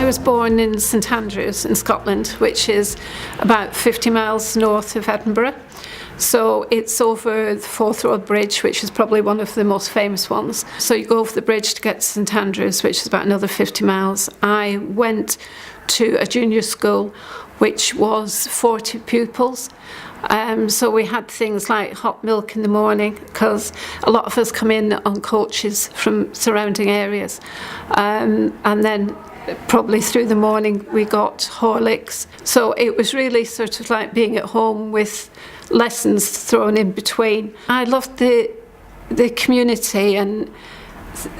was born in St Andrews in Scotland, which is about 50 miles north of Edinburgh. So it's over the Forth Road Bridge, which is probably one of the most famous ones. So you go over the bridge to get to St Andrews, which is about another 50 miles. I went to a junior school, which was 40 pupils. So we had things like hot milk in the morning, because a lot of us come in on coaches from surrounding areas. And then probably through the morning we got Horlicks. So it was really sort of like being at home with lessons thrown in between. I loved the community, and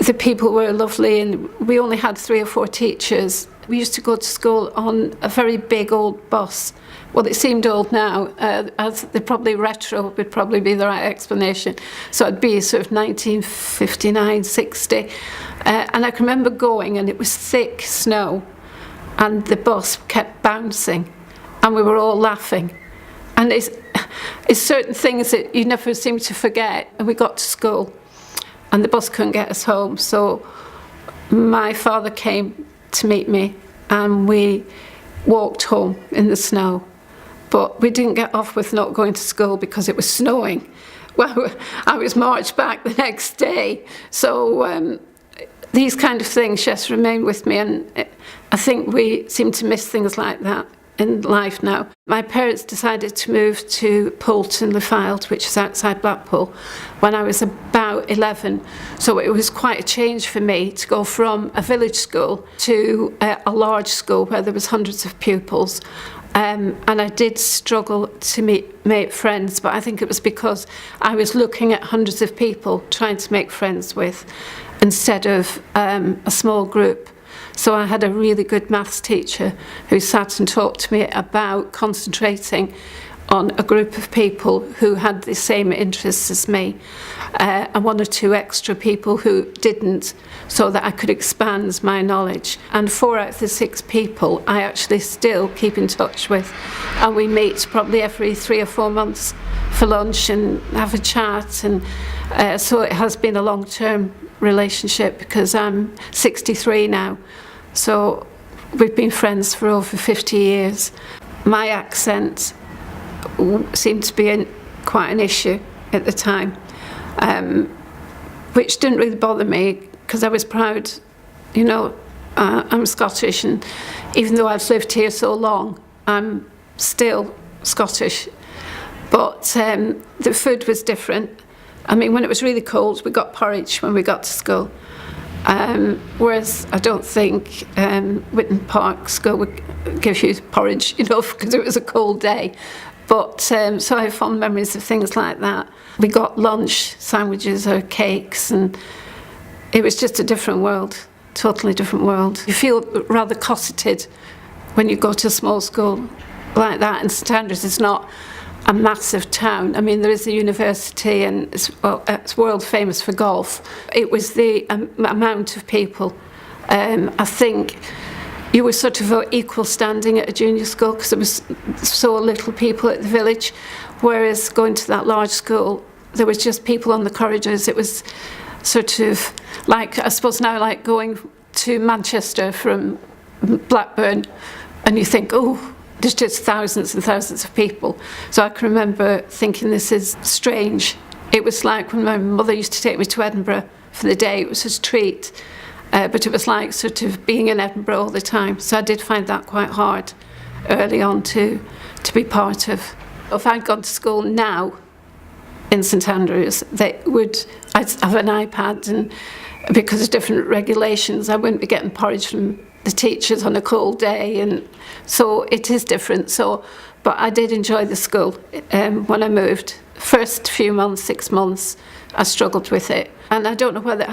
the people were lovely, and we only had 3 or 4 teachers. We used to go to school on a very big old bus. Well, it seemed old now, as they're probably retro would probably be the right explanation. So it'd be sort of 1959, 60. And I can remember going, and it was thick snow, and the bus kept bouncing, and we were all laughing. And it's certain things that you never seem to forget. And we got to school, and the bus couldn't get us home. So my father came to meet me, and we walked home in the snow. But we didn't get off with not going to school because it was snowing. Well, I was marched back the next day. So these kind of things just remain with me, and I think we seem to miss things like that in life now. My parents decided to move to Poulton-le-Fylde, which is outside Blackpool, when I was about 11. So it was quite a change for me to go from a village school to a large school where there was hundreds of pupils. And I did struggle to make friends, but I think it was because I was looking at hundreds of people trying to make friends with, instead of a small group. So I had a really good maths teacher who sat and talked to me about concentrating on a group of people who had the same interests as me, and 1 or 2 extra people who didn't, so that I could expand my knowledge. And 4 out of the 6 people I actually still keep in touch with, and we meet probably every 3 or 4 months for lunch and have a chat. And so it has been a long-term relationship, because I'm 63 now. So we've been friends for over 50 years. My accent seemed to be quite an issue at the time, which didn't really bother me, because I was proud, you know, I'm Scottish, and even though I've lived here so long, I'm still Scottish. But the food was different. I mean, when it was really cold, we got porridge when we got to school. Whereas I don't think Witton Park School would give you porridge, you know, because it was a cold day. But so I have fond memories of things like that. We got lunch, sandwiches or cakes, and it was just a different world, totally different world. You feel rather cosseted when you go to a small school like that. And St Andrews is not a massive town. I mean, there is a university, and it's world famous for golf. It was the amount of people. I think you were sort of equal standing at a junior school, because there was so little people at the village, whereas going to that large school, there was just people on the corridors. It was sort of like, I suppose now, like going to Manchester from Blackburn, and you think, oh, there's just thousands and thousands of people. So I can remember thinking, this is strange. It was like when my mother used to take me to Edinburgh for the day. It was a treat, but it was like sort of being in Edinburgh all the time. So I did find that quite hard early on to be part of. If I'd gone to school now in St Andrews, I'd have an iPad, and because of different regulations, I wouldn't be getting porridge from the teachers on a cold day, and so it is different. So, but I did enjoy the school when I moved. First few months, 6 months, I struggled with it, and I don't know whether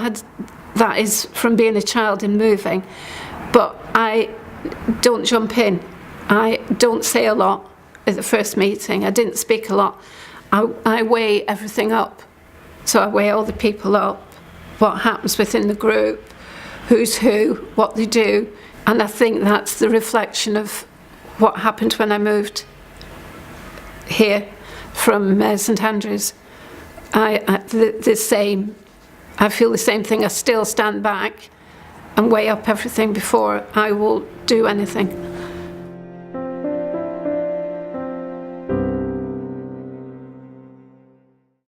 that is from being a child and moving, but I don't jump in. I don't say a lot at the first meeting. I didn't speak a lot. I weigh everything up. So I weigh all the people up, what happens within the group, who's who, what they do. And I think that's the reflection of what happened when I moved here from St Andrews. I feel the same thing. I still stand back and weigh up everything before I will do anything.